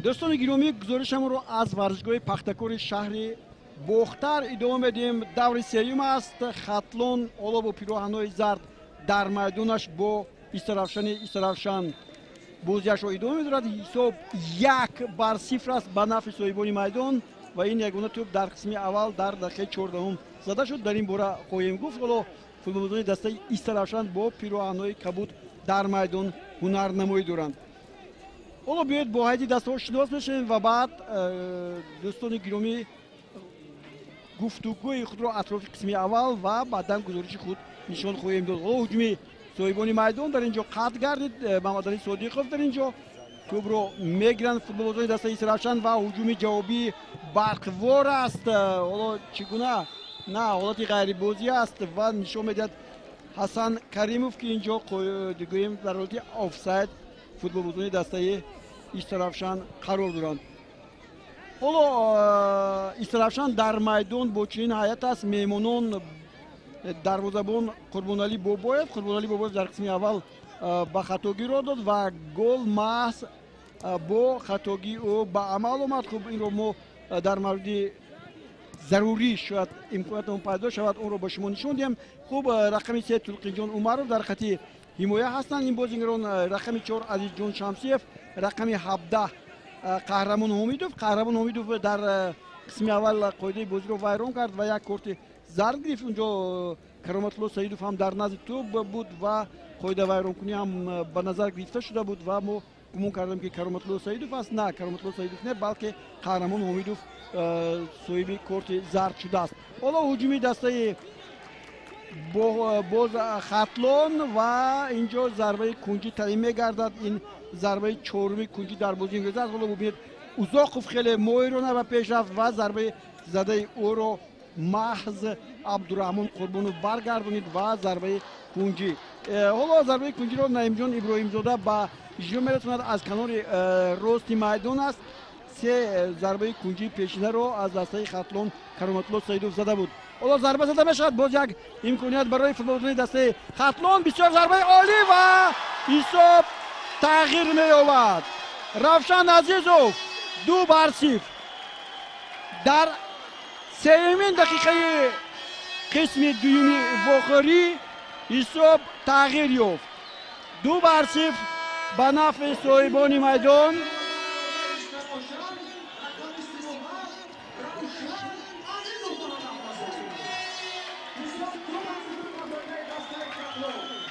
دوستان گرامی، گزارشم رو از ورزشگاه پختکور شهر بختر ادامه میدیم. دور سوم است. خطلون حالا با پیراهن‌های زرد در میدانش با استرافشان بازیش رو ادامه می‌دهد. حساب 1-0 است به نفع صاحبان میدان و این یگانه توپ در قسم اول در دقیقه 14 زده شد. در این باره خواهیم گفت. حالا فوتبالبازان دسته استرافشان با پیراهن‌های کبود در میدان هنرنمایی دارند. حالا بیاید با هایدی دسته‌ها شناس بشیم و بعد دوستان گرامی گفتگوی خود را اطراف قسم اول و بعداً گزارش خود نشان خواهیم داد. حالا هجوم صاحبان میدان در اینجا قطع گردید. محمد علی صادقov در اینجا توپ را میگیرند فوتبالبازان دسته استرافشان و هجوم جوابی برقوار است. حالا چگونه نه حالت غیر بازی است و نشان میدهد حسن کریموف که اینجا گوییم در حالت آفساید فوتبالبازان دسته استرافشان قرار دارند. حالا استرافشان در میدان با چنین هیئت است. میمانان دروازه‌بان قربانعلی باباєв در قسم اول با خطاگی را داد و گل محض با خطاگی او به عمل آمد. خب این رو ما در مورد ضروری شاید امکانات اون پیدا شود اون رو با شما نشون دهیم. خب رقم 3 تلقینجان عمرov در خط حمایه هستند. این بازیگران رقم 4 عزیزجان شمسیف، رقم 17 قهرمان حمیدوف در قسم اول قاعده بازی رو ویران کرد و یک کارت زرد گرفت. اونجا کرامتالله سیدوف هم در نزد توپ بود و قاعده ویران کنی هم به نظر گرفته شده بود و ما گمان کردیم که کرامتالله سیدوف است. نه، کرامتالله سیدوف نه، بلکه قهرمان حمیدوف صاحب کارت زرد شده است. حالا هجومی دسته باز خطلون و اینجا ضربه کنجی تعیین می‌گردد. این ضربه چهارمی کنجی در بازی انگلیس است. حالا ببینید اوزاقوف خیلی مایرانه به پیش رفت و ضربه زده او رو محض عبدالرحمن قربانو برگردونید و ضربه کنجی. حالا ضربه کنجی رو نعیمجان ابراهیمزاده با اجرا می‌رساند از کنار راست میدان است. سه ضربه کنجی پیشینه رو از دسته خطلون کرامتالله سیدوف زده بود. حالا ضربه زده میشد. باز یک امکانیت برای فوتبالبازان دسته خطلون. بسیار ضربه عالی و حساب تغییر می‌یابد. روشن عزیزوف 2-0 در سومین دقیقه قسم دوم واخری حساب تغییر یافت. 2-0 به نفع صاحبان میدان.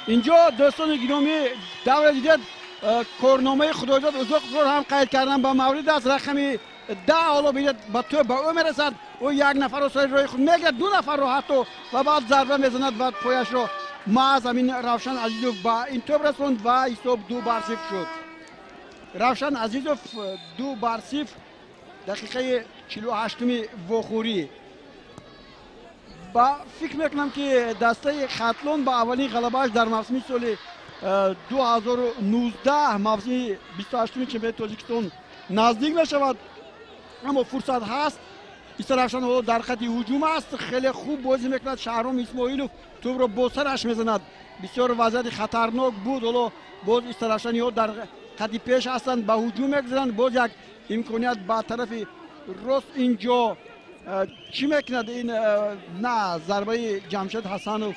اینجا دوستان گرامی دور دیدید کارنامه خدایزاد اوزاقوف رو هم قید کردن با مورد از رقم 10. حالا ببینید با تو به او میرسد. او یک نفر رو سر روی خود میگیرد، دو نفر رو حتی و بعد ضربه میزند و پایش رو محض همین روشن عزیزوف با این توپ رسوند و حساب 2-0 شد. روشن عزیزوف 2-0 دقیقه 48 واخوری. با فکر میکنم که دسته خطلون با اولین غلبهش در موسم سال 2019 موسم 28 چمپیونات تاجیکستان نزدیک میشود. اما فرصت هست. استرافشان در خط هجوم است. خیلی خوب بازی میکند. شهرام اسماعیلوف توپ رو با سرش میزند. بسیار وضعیت خطرناک بود. حالا باز استرافشانی ها در خط پیش هستند، به هجوم میگذرند. باز یک امکانیت به طرف راست اینجا چی میکند این؟ نه، ضربه جمشید حسنوف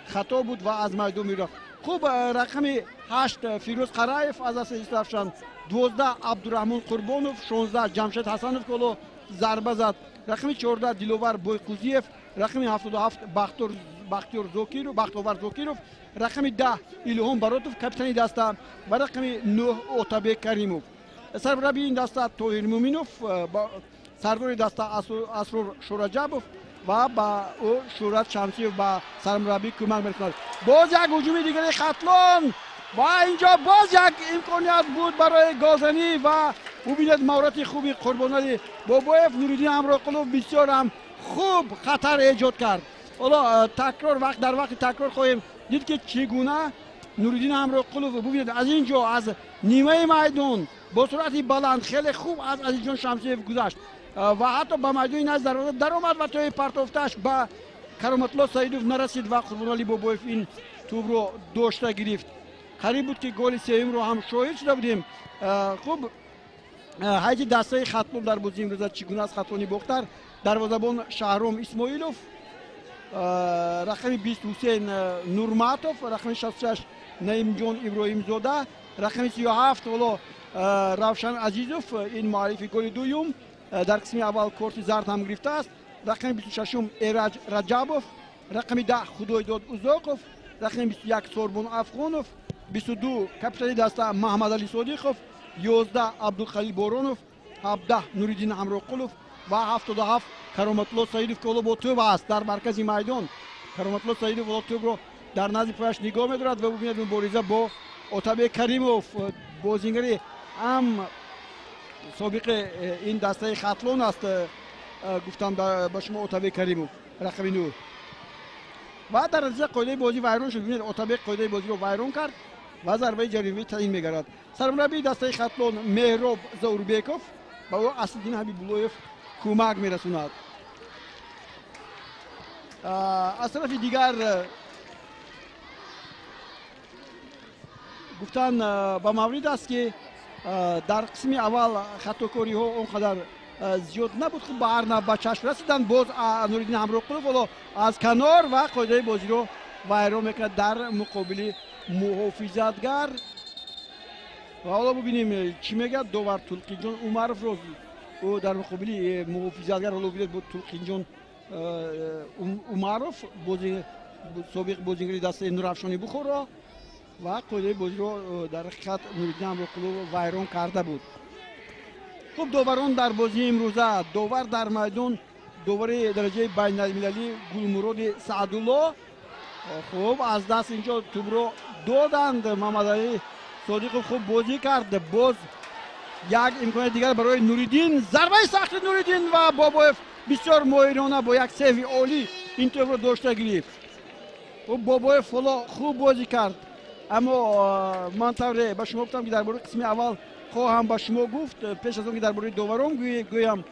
خطا بود و از میدان میرفت. خوب رقم 8 فیروز قرایف از دست استرافشان، 12 عبدالرحمن قربانوف، 16 جمشید حسنوف که ضربه زد. رقم 14 دیلوور بویقوزیف، رقم 77 بختیار زوکیروف، رقم 10 ایلهام براتوف کاپیتان دسته و رقم 9 اوتابک کریموف. سرمربی این دسته طاهر مومینوف، سردار دسته اسرار شورجبوف و با او شورت شمسی و سرمربی کمک می‌کند. باز یک هجوم دیگری خطلون و اینجا باز یک امکانیت بود برای گازنی و ببینید مهارت خوبی قربانعلی باباєв. نوریدین امرقلوف بسیار هم خوب خطر ایجاد کرد. حالا تکرار وقت در وقت تکرار خواهیم دید که چگونه نوریدین امرقلوف ببینید از اینجا از نیمه میدان با سرعت بلند خیلی خوب از عزیزجان شمسیف گذشت و حتی به میدان نزد دروازه در آمد و توی پرتافتش به کرامتالله سیدوف نرسید و قربانعلی باباєv این توپ رو داشته گرفت. قریب بود که گل سوم رو هم شاهد شده بودیم. خوب هیچ دسته خطلون در بازی امروز چگونه است. خطلونی بختر، دروازه‌بان شهرام اسماعیلوف، رقم 20 حسین نورماتوف، رقم 66 نعیم جان ابراهیم زاده، رقم 37 ولو روشن عزیزوف. این معرفی گل دوم. در قسم اول کورت زرد هم گرفته است. رقم 26 ایرج رجبوف، رقم 10 خدایداد اوزاقوف، رقم 21 سوربون افغانوف، 22 کاپیتان دسته محمد علی صادقوف، 11 عبدالخلیل بارونوف، 17 نوریدین امروقلوف و 77 کرامتالله سعیدوف که با توپ است در مرکز میدان. کرامتالله سعیدوف توپ رو در نزد پایش نگاه می‌دارد و ببینید مبارزه با عتبه کریموف، بازیگری هم سابق این دسته خطلون است. گفتم با شما عتبه کریموف رقم 9 و در نتیجه قاعده بازی ویران شد. ببینید عتبه قاعده بازی رو ویران کرد و ضربه جریمه تعیین می‌گردد. سرمربی دسته خطلون مهراب زوربیکوف با او اسدالدین حبیب‌اللهیف کمک می‌رساند. از طرف دیگر گفتن با مورد است که در قسم اول خطاکاری ها اونقدر زیاد نبود. خب به هر نوع به چشم رسیدن. باز نوریدین امروقلوف از کنار و قاعده بازی رو ویران میکنه در مقابل محافظتگر. و حالا ببینیم چی میگه داور تلقی جان عمرف رو او در مقابل محافظتگر. حالا ببینید با تلقی جان عمرف سابق بازیگر دسته نورافشانی بخورا و قاعده بازی رو در حقیقت نوریدین امروقلوف ویران کرده بود. خب داوران در بازی امروزه، داور در میدان داور درجه بین المللی گلمراد سعدالله. خب از دست اینجا توپ رو دادند. محمد علی صادق خوب بازی کرد. باز یک امکان دیگر برای نوریدین. ضربه سخت نوریدین و بابایف بسیار ماهرانه با یک سیو عالی این توپ رو داشته گرفت. خب بابایف خوب بازی کرد. اما من طوری به شما گفتم که درباره قسم اول خواهم به شما گفت پیش از اون که درباره داوران گویم.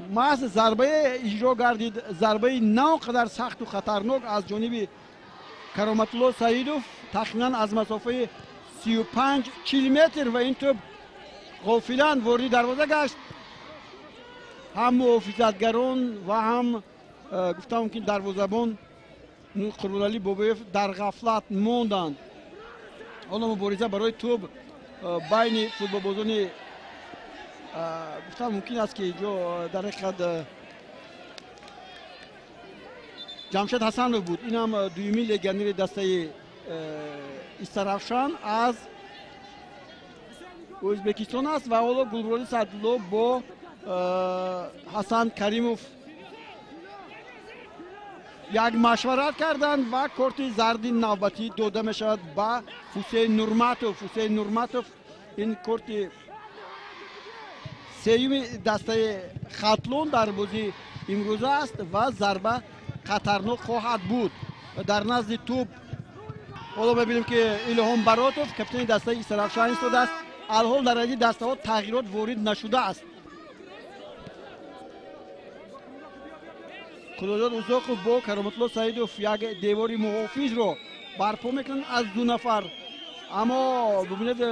محض ضربه اجرا گردید، ضربه نه قدر سخت و خطرناک از جانب کرامتالله سعیدوف تقریبا از مسافه 35 کیلومتر و این توپ غافلا وارد دروازه گشت. هم محافظتگران و هم گفتم که دروازه‌بان قربانعلی بابایف در غفلت ماندند. حالا مبارزه برای توپ بین فوتبالبازان گفتم ممکن است که اینجا در حقیقت جمشید حسنوف بود. این هم دویمی لگنر دسته استرافشان از ازبکستان است و حالا گلبراد سعدالله با حسن کریموف یک مشورت کردند و کارت زرد نوبتی داده می شود به حسین نورماتوف. حسین نورماتوف این کارت سوم دسته خطلون در بازی امروز است و ضربه خطرناک خواهد بود. در نزد توپ حالا ببینیم که الهام براتوف کاپیتان دسته استرافشان ایستاده است. الحال در این دسته ها تغییرات وارد نشده است. خداداد اوزاقوف با کرامتالله سعیدوف یک دیواری محافظ رو برپا میکنن از دو نفر. اما ببینید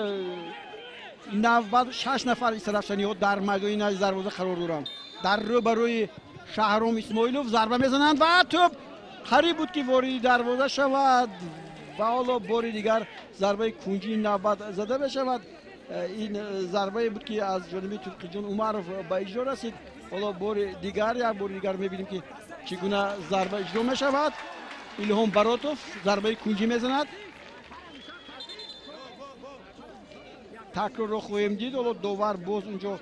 96 نفر استرافشانی ها در میدان نزد دروازه قرار دارند. در رو برای شهرام اسماعیلوف ضربه میزنند و توپ قریب بود که وارد دروازه شود و حالا بار دیگر ضربه کنجی نوبت زده بشود. این ضربه بود که از جانب تلقی جان عمرف به اجرا رسید. حالا بار دیگر میبینیم که چگونه ضربه اجرا می شود. الهام براتوف ضربه کنجی میزند. تکرار رو خواهیم دید. حالا داور باز اونجا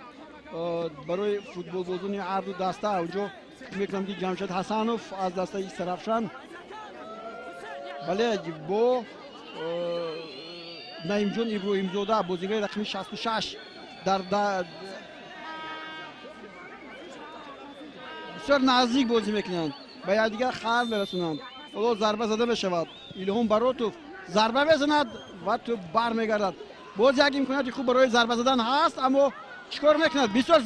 برای فوتبال بازان هر دو دسته اونجا میکنم که جمشید حسنوف از دسته استرافشان بله با نعیم جان ابراهیم زاده بازیگر رقم 66 در بسیار نزدیک بازی میکنند به یکدیگر خلل میرسونند. حالا ضربه زده بشود. الهام براتوف ضربه بزند و تو برمیگردد. باز یک امکانیت خوب برای ضربه زدن هست اما چیکار میکند؟ بسیار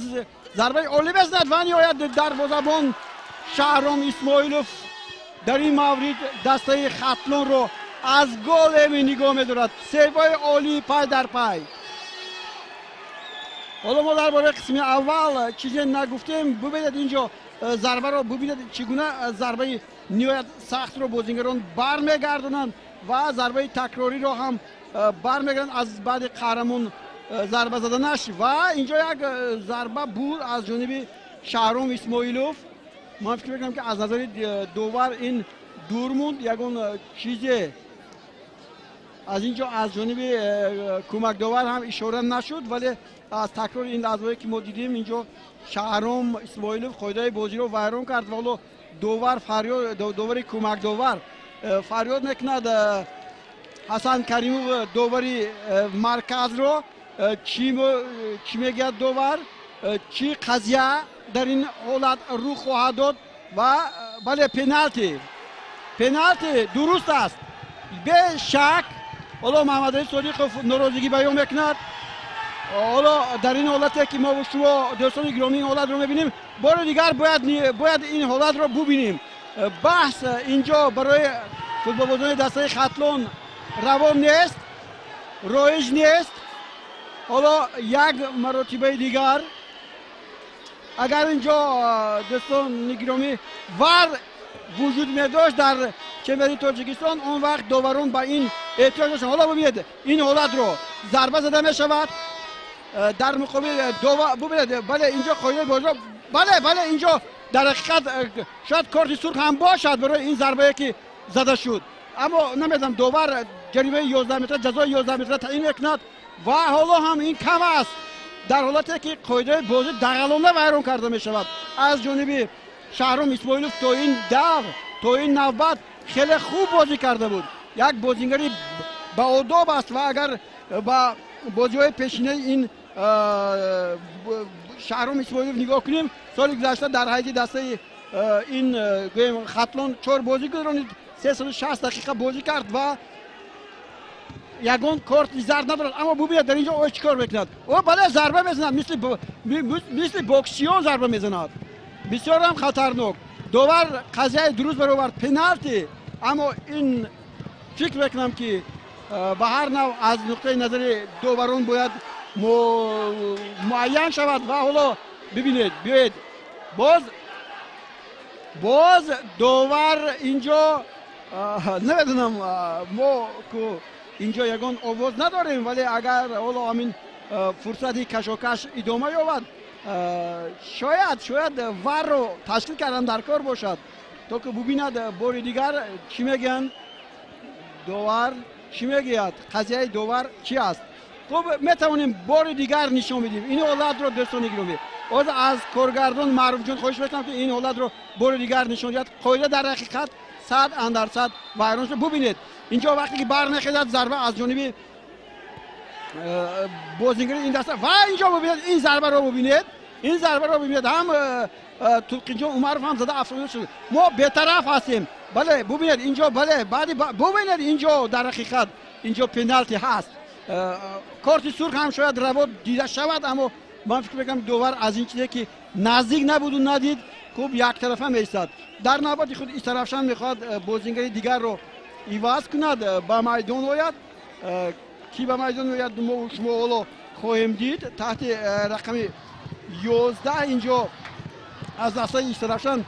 ضربه عالی بزند و نهایت دروازه‌بان شهرام اسماعیلوف در این مورد دسته خطلون رو از گل نگاه می‌دارد. سیوهای عالی پای در پای. حالا ما درباره قسم اول چیزی نگفتیم. ببینید اینجا ضربه رو ببینید چگونه ضربه نهایت سخت رو بازیگران برمیگردونند و ضربه تکراری رو هم برمیگردن از بعد قهرمان ضربه زدنش. و اینجا یک ضربه بود از جانب شهرام اسماعیلوف. من فکر می‌کنم که از نظر دوور این دور موند. یگان چیزی از اینجا از جانب کمک داور هم اشاره نشد، ولی از تکرار این لحظه‌ای که ما دیدیم اینجا شهرام اسماعیلوف قاعده بازی رو ویران کرد. ولی دوور فریاد، دوور کمک داور فریاد میکند حسن کریموف دوری مرکز رو چی میگه دوور، چی قضیه در این حالت رو خواهد داد. و بله پنالتی درست است به شک. حالا محمد علی صادقوف ناراضگی بیان میکند. حالا در این حالتی که ما و شما دوستان گرامی این حالت رو میبینیم، بار دیگر باید این حالت رو ببینیم. بحث اینجا برای فوتبالبازان دسته خطلون روان نیست، رایج نیست. حالا یک مرتبه دیگر اگر اینجا دوستان گرامی ور وجود می داشت در چمپیونات تاجیکستان، اون وقت داوران با این احتیاج داشتن. حالا ببینید این حالت رو ضربه زده می شود در مقابل ببینید. بله اینجا قاعده بازی رو بله اینجا در حقیقت شاید کارت سرخ هم باشد برای این ضربه که زده شد، اما نمیدونم داور جریمه 11 متر جزای 11 متر تعیین میکند و حالا هم این کم است در حالتی که قاعده بازی دغلانه ویران کرده می شود از جانب شهرام اسماعیلوف. تا این دور تا این نوبت خیلی خوب بازی کرده بود، یک بازیگری با آداب است و اگر با بازی‌های پیشینه این شهرام اسماعیلوف نگاه کنیم، سال گذشته در حیط دسته این خطلون 4 بازی گذرانید، 360 دقیقه بازی کرد و یگان کارت زرد ندارد. اما ببینید در اینجا او چیکار میکند؟ او بله ضربه میزند، مثل بوکسیون ضربه میزند، بسیار هم خطرناک. داور قضیه درست برآورد، پنالتی. اما این فکر میکنم که به هر نوع از نقطه نظر داوران باید معین شود. و حالا ببینید بیاید باز داور اینجا نمیدونم ما که اینجا یگان آواز نداریم، ولی اگر حالا همین فرصتی کشاکش ادامه یابد شاید ور رو تشکیل کردن در کار باشد تا که ببیند بار دیگر چی میگن داور چی میگوید، قضیه داور چی است. خب میتوانیم بار دیگر نشون بدیم این حالت رو. دوستان گرامی از کارگردان معروف جان خواهش میکنم که این حالت رو بار دیگر نشون دهد. قاعده در حقیقت 100% ویران شد. ببینید اینجا وقتی که برمیخیزد ضربه از جانب بازیگر این دسته و اینجا ببینید این ضربه رو ببینید هم ترکی جان عمرو هم زده افسانه شد. ما بی‌طرف هستیم. بله ببینید اینجا ببینید اینجا در حقیقت اینجا پنالتی هست. کارت سرخ هم شاید روا دیده شود، اما من فکر میکنم داور از این چیزی که نزدیک نبود و ندید خوب یک طرفه میستاد. در نوبت خود استرافشان میخواد بازیگر دیگر رو ایواز کند با میدان آید. کی با میدان آید ما شما حالا خواهیم دید. تحت رقم 11 اینجا از دسته استرافشان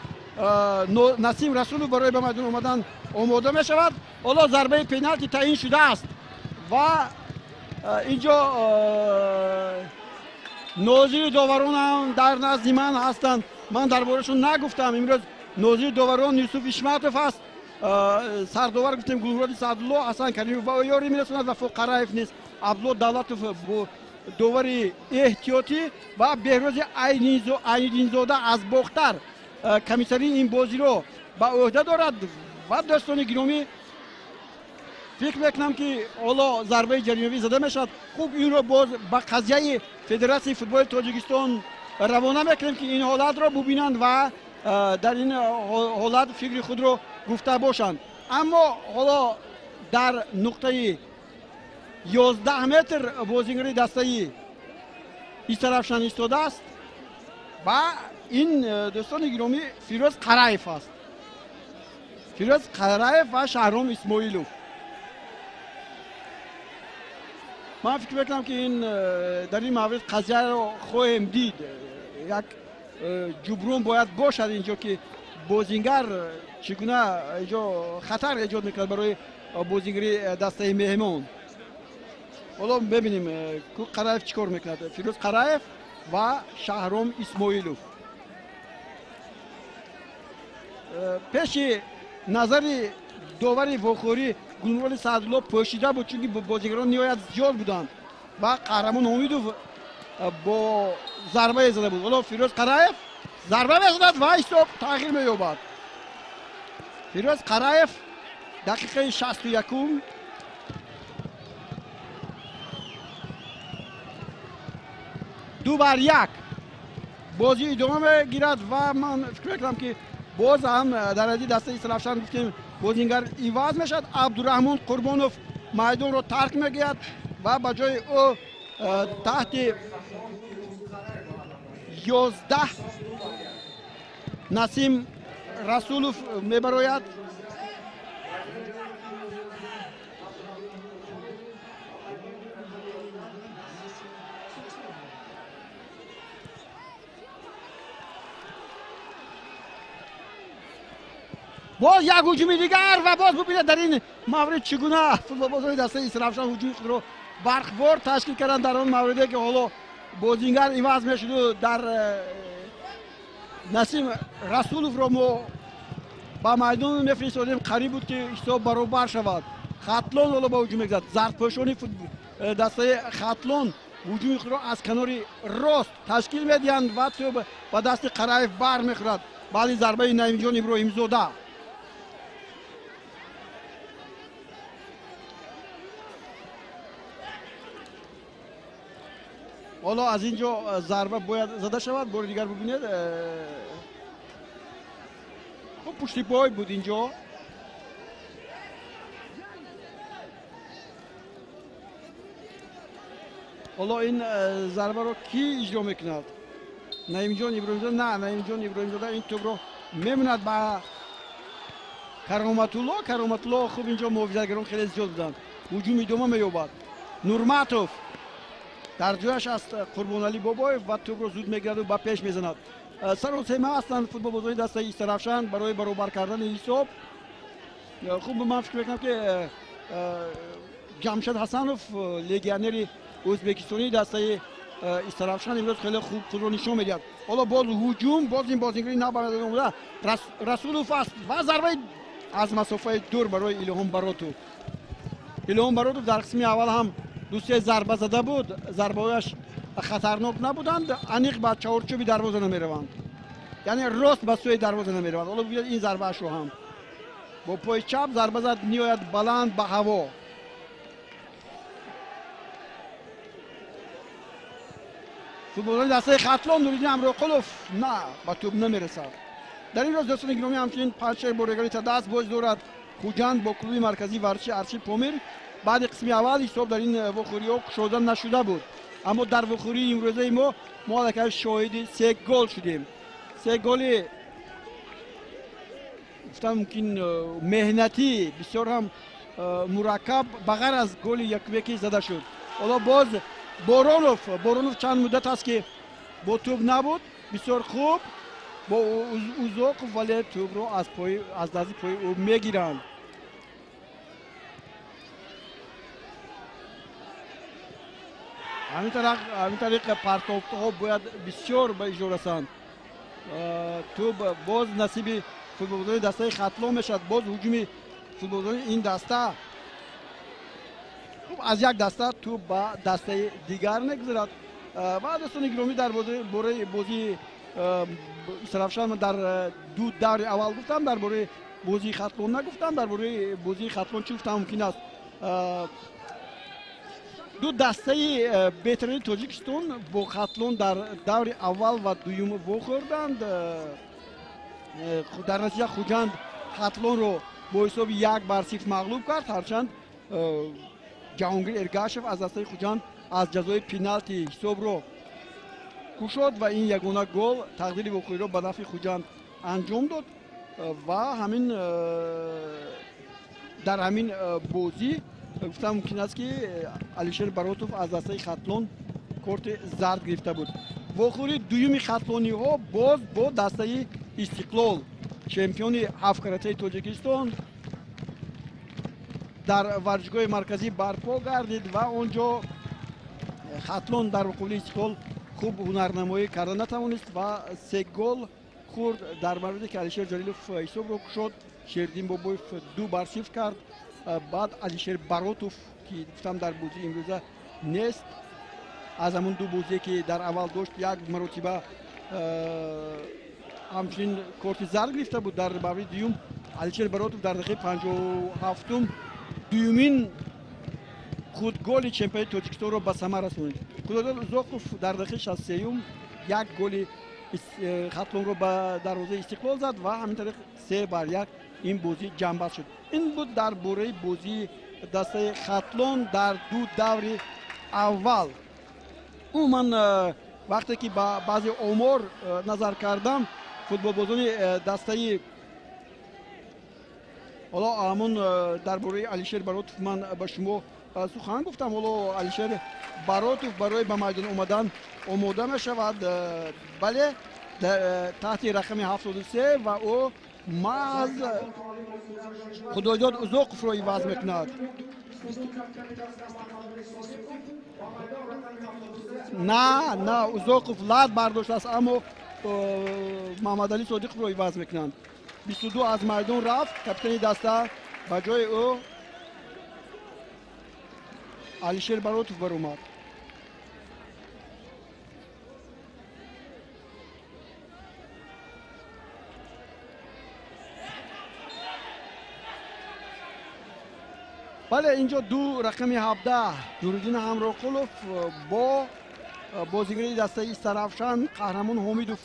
نسیم رسول برای به میدان اومدن آماده می شود. حالا ضربه پنالتی تعیین شده است و اینجا ناظر داوران هم در نزد من هستند. من دربارشون نگفتم. امروز ناظر داوران یوسف اشمتوف است، سرداور گفتیم گلمراد سعدالله، حسن کریموف و یاری میرسوند و فوق قرایف نیست عبدالله دولتوف داور احتیاطی و بهروز عین‌زاده از باختر کمیسری این بازی رو به عهده دارد. و دوستان گرامی فکر میکنم که حالا ضربه جریمه‌ای زده میشد. خوب این رو باز با قضیه فدراسیون فوتبال تاجیکستان روانه میکنیم که این حالت رو ببینند و در این حالت فکر خود رو گفته باشند. اما حالا در نقطه 11 متر بازیگر دسته استرافشان ایستاده است و این دوستان گرامی فیروز قرایف است. فیروز قرایف و شهرام اسماعیلوف من فکر میکنم که این در این مورد قضیه رو خواهیم دید. یک جبران باید باشد اینجا که بازیگر چگونه اینجا خطر ایجاد میکند برای بازیگری دسته مهمان. حالا ببینیم که قرایف چیکار میکند. فیروز قرایف و شهرام اسماعیلوف. پیش نظر داور واخوری گلنوال سعدالله پوشیده بود چون بازیگران نهایت زیاد بودند و قهرمان امیدوف با ضربه زده بود. حالا فیروز قرایف ضربه میزند و حساب تغییر مییابد. فیروز قرایف دقیقه 61 2-1 بازی ادامه میگیرد و من فکر میکنم که باز هم در از دسته اسرافشان گفتیم بازیگر ایواز میشد. عبدالرحمن قربانوف میدان رو ترک میگیرد و به جای او تحت 11 نسیم رسولوف میبراید. باز یک هجوم دیگر و باز ببینید در این مورد چگونه فوتبالبازان دسته اسرافشان هجوم خود رو برخورد تشکیل کردن در آن موردی که حالا بازیگر عوض میشد و در نسیم رسولوف رو ما با میدان میفرستادیم قریب بود که حساب برابر شود. خطلان حالا با هجوم میگذد. زردپوشان دسته خطلان هجوم خود را از کنار راست تشکیل میدهند و تو با دست قرایف بر میخورد بعد ضربه نعیم جان ابراهیم زاده. حالا از اینجا ضربه باید زده شود. بار دیگر ببینید خب پشتی پای بود اینجا. حالا این ضربه رو کی اجرا میکند؟ نعیم جان ابراهیم زاده؟ نه، نعیم جان ابراهیم زاده این توپ رو میموند با کرامت الله. خوب اینجا محافظه‌گران خیلی زیاد بودند. هجوم ادامه مییابد. نورماتوف در جایش است. قربان علی بابایف و توپ رو زود میگیرد و با پیش میزند. سر و سیمه هستند فوتبالبازان دسته اسرافشان برای برابر کردن حساب. خوب من فکر میکنم که جمشید حسنوف لگیونر ازبکستانی دسته اسرافشان امروز خیلی خوب خود رو نشون میدهد. حالا باز هجوم، باز این بازیگری نباید اومده. رسولوف است و ضربه از مسافه دور برای ایلهام براتوف. ایلهام براتوف در قسم اول هم دوستی ضربه زده بود. ضربه‌هایش خطرناک نبودند. انیق با چهارچوبی دروازه نمیروند. یعنی راست به سوی دروازه نمیروند. حالا ببینید این ضربه شو هم با پای چپ ضربه زد نهایت بلند به هوا. فوتبالبازان دسته خطلان نوریدین امرقلوف نه با توپ نمیرسد. در این روز دوستان گرامی همچنین پنچه بازیگری تا دست باز دارد خوجند با کلوب مرکزی ورزشی ارچی پامیر. بعد قسم اول حساب در این وخوری ها کشوده نشده بود، اما در وخوری امروزه ما که شاهد 3 گل شدیم. 3 گل گفتم ممکن مهنتی بسیار هم مرکب بغیر از گل یکی زده شد. حالا باز بارونوف چند مدت است که با توپ نبود. بسیار خوب با اوزاق ولی توپ رو از دست پای او میگیرند. همین طریق پرتافته ها باید بسیار به اجرا رسند. توپ باز نصیب فوتبالبازان دسته خطلان میشد. باز هجوم فوتبالبازان این دسته از یک دسته توپ به دسته دیگر نگذرد. و دوستان گرامی در بازی اسرافشان در دو دور اول گفتم، در بازی خطلان نگفتم. در بازی خطلان چی گفتم ممکن است دو دسته بهترین تاجیکستان با خطلان در دور اول و دوم واخوردند. در نتیجه خوجند خطلان رو با حساب 1-0 مغلوب کرد. هرچند جهانگیر ارگاشف از دسته خوجند از جزای پنالتی حساب رو کشید و این یگانه گل تقدیر واخوری رو به نفع خوجند انجام داد. و همین در همین بازی گفتم ممکن است که علیشیر باراتوف از دسته خطلون کورت زرد گرفته بود. وخوری دویمی خطلونی ها باز با دسته استقلال چمپیون هفت کرته تاجیکستان در ورزشگاه مرکزی برپا گردید و آنجا خطلون در مقابل استقلال خوب هنرنمایی کرده نتوانست و 3 گل خورد، در موردی که علیشیر جلیلوف حساب رو شد. شیردین بابویف 2-0 کرد. بعد علیشیر باراتوف که گفتم در بازی امروزه نیست، از همون دو بازی که در اول داشت یک مرتبه همچنین کورت زرد گرفته بود. در مورد دیوم علیشیر باراتوف در دقیقه 57 دومین خود گل چمپیون تاجیکستان رو به ثمر رسوند. خداداد اوزاقوف در دقیقه 63 یک گل خطلون رو به دروازه استقلال زد و همین طریق 3-1 این بازی جنبست شد. این بود در باره بازی دسته خطلون در دو دور اول. من وقتی که با بعضی آمار نظر کردم، فوتبال بازان دسته حالا همون در باره علیشیر باراتوف من با شما سخن گفتم. حالا علیشیر باراتوف برای به میدان اومدن آماده می شود، بله تحت رقم 73 و او محض خداداد اوزاقوف رو عوض میکند. نه اوزاقوف لد برداشت است، اما محمد علی صادق رو عوض میکنند. 22 از میدان رفت، کاپیتان دسته به جای او علیشیر باراتوف بر اومد. بله اینجا دو رقم 17 نورالدین همراقلوف با بازیگری دسته سرافشان قهرمان حمیدوف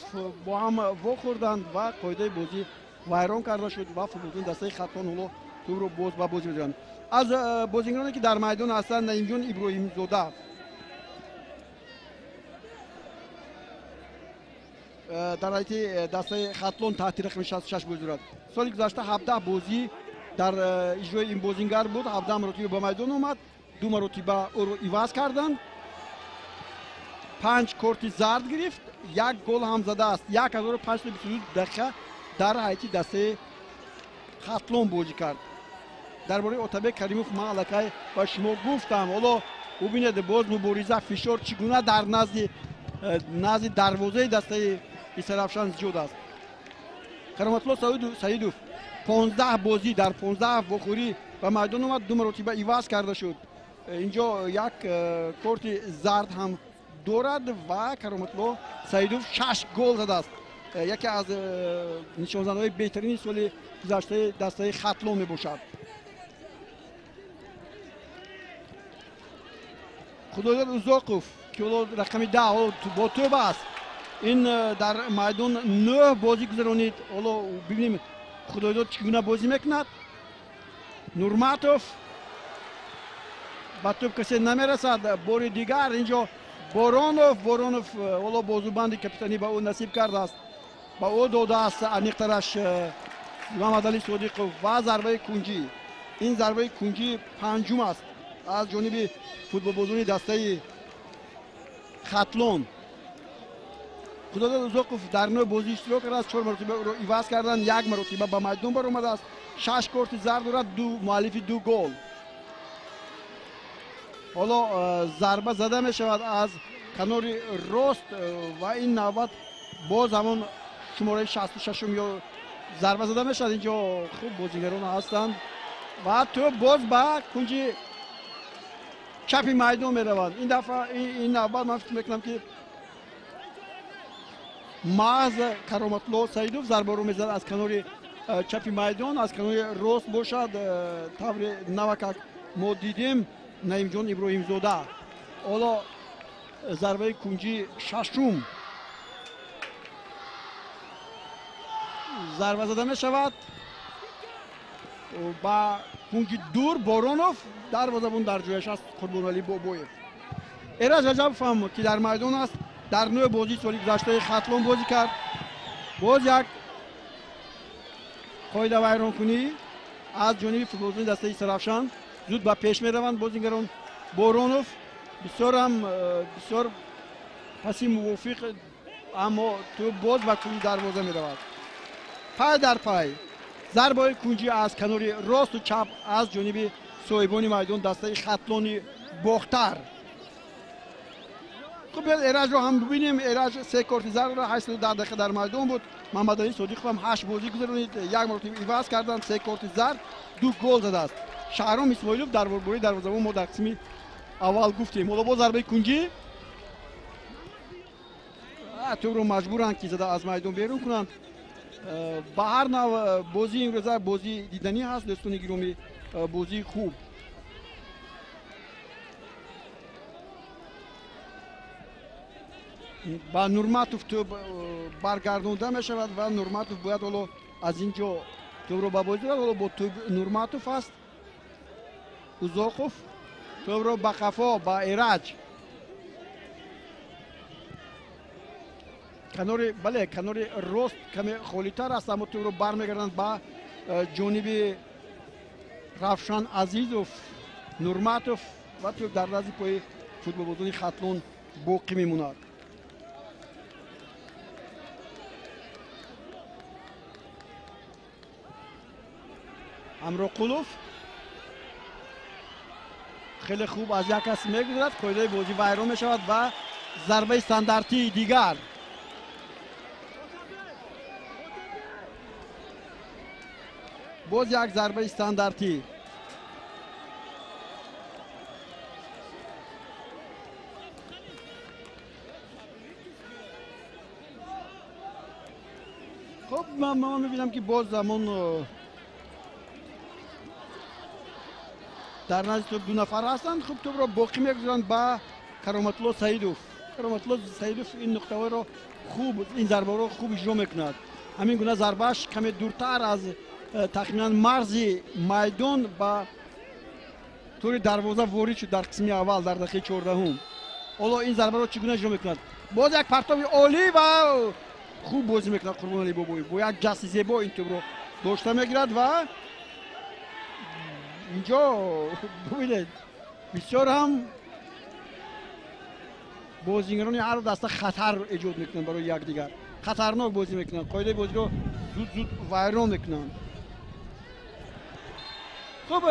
با هم واخوردند و قاعده بازی ویران کرده شد و فوتبالچی دسته خطلون هلو تو رو باز با بازی می‌دارند. از بازیگرانی که در میدان هستند نعیم جان ابراهیم زاده در حیط دسته خطلون تحت رقم 66 بازی دارد. سال گذشته 17 بازی در اجرای این بازیگر بود، 17 مرتبه به میدان اومد، 2 مرتبه او رو عوض کردند، 5 کورت زرد گرفت، 1 گل هم زده است. 1522 دقیقه در حیط دسته خطلون بازی کرد. درباره اوتابک کریموف من الکی با شما گفتم. حالا ببینید باز مبارزه فشار چگونه در نزد دروازه دسته سرافشان زیاد است. کرامت الله سعیدوف 15 بازی در 15 بخوری و میدان اومد، 2 مرتبه عوض کرده شد. اینجا یک کورت زرد هم دارد و کرامت الله سعیدوف 6 گل زده است. یکی از نشانزنهای بهترین سال گذشته دسته خطلون می باشد. خداداد اوزاقوف که رقم 10 با توپ است، این در میدان 9 بازی گذرانید. حالا ببینیم خداداد چگونه بازی میکند. نورماتوف با توپ کسی نمیرسد. بار دیگر اینجا بارانوف حالا بازوبند کاپیتانی با او نصیب کرده است، با او داده است انیقترش محمد علی صادق و ضربه کنجی. این ضربه کنجی پنجم است از جانب فوتبال بازی دسته خطلون. خداداد اوزاقوف در نوع بازی اشتراک کرده است، 4 مرتبه او را عوض کردند، 1 مرتبه به میدان بر آمده است، 6 کارت زرد دارد، 2 مؤلف 2 گل. حالا ضربه زده می شود از کنار راست و این نوبت باز همون شماره 66 یا ضربه زده می شود. اینجا خوب بازیگران هستند و تو باز به کنج چپ میدان می روند. این دفعه این نوبت من فکر میکنم که محض کرامت الله سعیدوف ضربه رو میزد از کنار چپ میدان، از کنار راست باشد. طور نوکک ما دیدیم نعیم جان ابراهیم زاده. حالا ضربه کنجی ششم ضربه زده می شود با کنجی دور. بارانوف دروازه‌بان در جایش است، قربان علی بابویف. ایرج رجبوف که در میدان است، در نوع بازی سالی گذشته خطلون بازی کرد. باز یک قاعده ویران کنی از جانب فوتبالچی دسته سرافشان. زود با پیش میروند بازیگران بورونوف. بسیار پسی موافق، اما تو باز با کنجی دروازه میرود. پای در پای ضربه کنجی از کنار راست و چپ از جانب صاحبان میدان دسته خطلان باختر. خب ایرج رو هم ببینیم. ایرج 3 کارت زرد را 810 دقیقه در میدان بود. محمد علی صادق هم 8 بازی گذرانید، 1 مرتبه عوض کردند، 3 کارت زرد، 2 گل زده است. شهرام اسماعیلوف درباره دروازه‌بان ما در قسم اول گفتیم. حالا با ضربه کنجی تو رو مجبورند که زده از میدان بیرون کنند. با هر نوع بازی امروزه بازی دیدنی هست دوستان گرامی، بازی خوب. با نورماتوف تو برگردونده می شود و نورماتوف باید حالا از اینجا تو رو با بازی را حالا با تو نورماتوف است. اوزاقوف تو رو با خفا با ایرج کنار راست کمی خالی‌تر است، اما تو رو برمیگردند با جانب رفشان عزیزوف نورماتوف و تو در دست پای فوتبالبازان خطلون باقی میموند. امرقلوف خیلی خوب از یک کس میگذرد، قاعده بازی ویران میشود و ضربه استانداردی دیگر. باز یک ضربه استانداردی. خب من میبینم که باز زمان در نزد تو 2 نفر هستند. خب تو رو باقی میگذارند با کرامت الله سعیدوف. کرامت الله سعیدوف این نقطه رو خوب، این ضربه رو خوب اجرا میکند. همین گونه ضربهش کمی دورتر از تقریبا مرز میدان با طور دروازه وارد شد در قسم اول در دقیقه 14. حالا این ضربه رو چگونه اجرا میکند؟ باز یک پرتاب عالی و خوب بازی میکند قربان علی بابایی. با یک جست زیبا این توپ رو داشته میگیرد و اینجا ببینید بسیار هم بازیگران هر دسته خطر ایجاد میکنند برای یکدیگر، خطرناک بازی میکنند، قاعده بازی رو زود ویران میکنند. خب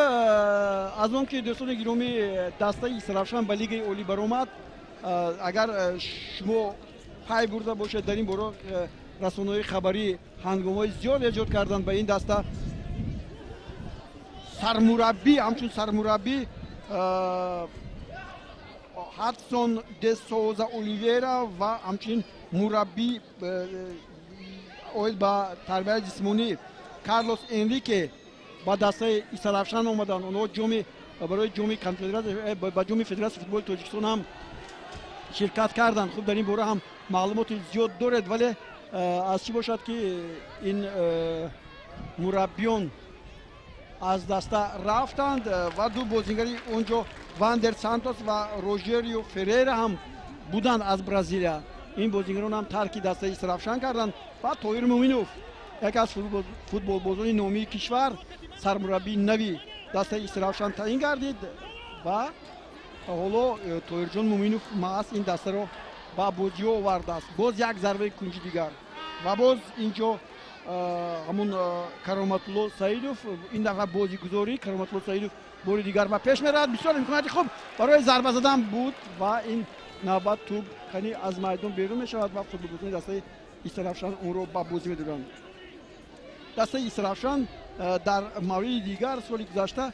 از اون که دوستان گرامی دسته اسرافشان به لیگ اولی برآمد، اگر شما پای برده باشید در این باره رسانه‌های خبری هنگام‌های زیاد ایجاد کردند به این دسته. سرمربی همچون سرمربی هاتسون د سوزا اولیویرا و همچنین مربی اویل با تربیت جسمانی کارلوس انریکه با دسته اسرافشان آمدن. اونها برای جام کنفدراسیون با جام فدراسیون فوتبال تاجیکستان هم شرکت کردند. خب در این باره هم معلومات زیاد دارد، ولی از چی باشد که این مربیان از دسته رفتند و 2 بازیگری اونجا واندر سانتوس و روژریو فریرا هم بودند از برزیلیا. این بازیگران هم ترک دسته اسرافشان کردند و طاهر مومینوف یک از فوتبال بازان نامی کشور سرمربی نوی دسته اسرافشان تعیین گردید و حالا طاهر جان مومینوف محض این دسته رو با بازی آورده است. باز یک ضربه کنجی دیگر و باز اینجا همون کرامت الله سعیدوف این دفعه بازیگزاری کرامت الله سعیدوف بار دیگر و پیش میرد. بسیار امکاناتی خوب برای ضربه زدن بود و این نوبت توپ خیلی از میدان بیرون میشود و فوتبالبازان دسته اسرافشان اون رو با بازی میدارند. دسته اسرافشان در مورد دیگر سال گذشته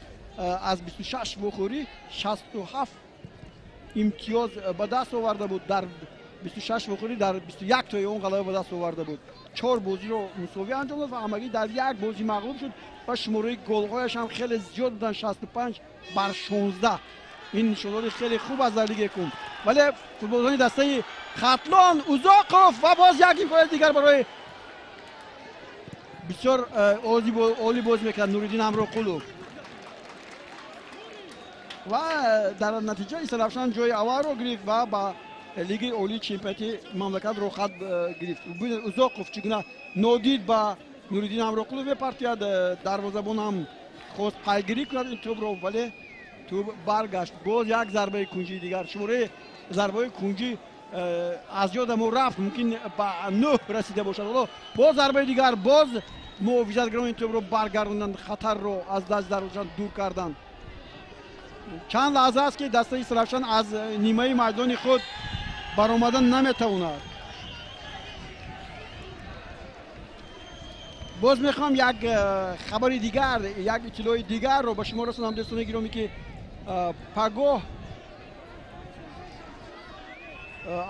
از 26 بخوری 67 امتیاز به دست آورده بود. در 26 بخوری در 21 تای اون غلبه به دست آورده بود. 4 بازی رو مساوی انجام داد و همگی در یک بازی مغلوب شد و شماره گل‌هایش هم خیلی زیاد بودن، 65 بر 16. این نشانات خیلی خوب از در لیگ یکم. ولی فوتبالبازان دسته خطلان اوزاقوف و باز یک امکان دیگر برای بسیار عالی بازی میکرد نوریدین امرقلوف و در نتیجه اسرافشان جای اول رو گرفت و با لیگ اولی چمپیوناتی مملکت رو خط گرفت. اوزاقوف چگونه نادید با نوریدین امرقلوف پرتید، دروازه‌بان هم خواست پیگیری کند این توپ رو، ولی توپ برگشت باز یک ضربه کنجی دیگر شماره ضربه کنجی از یادم رفت ممکن به 9 رسیده باشد حالا باز ضربه دیگر باز محافظتگران این توپ رو برگردوندند خطر رو از دست دروازه‌بان دور کردند چند لحظه است که دسته سرافشان از نیمه میدان خود برآمدن نمیتواند باز میخوام یک خبر دیگر یک اطلاع دیگر رو به شما رسونم دوستان گرامی که پگاه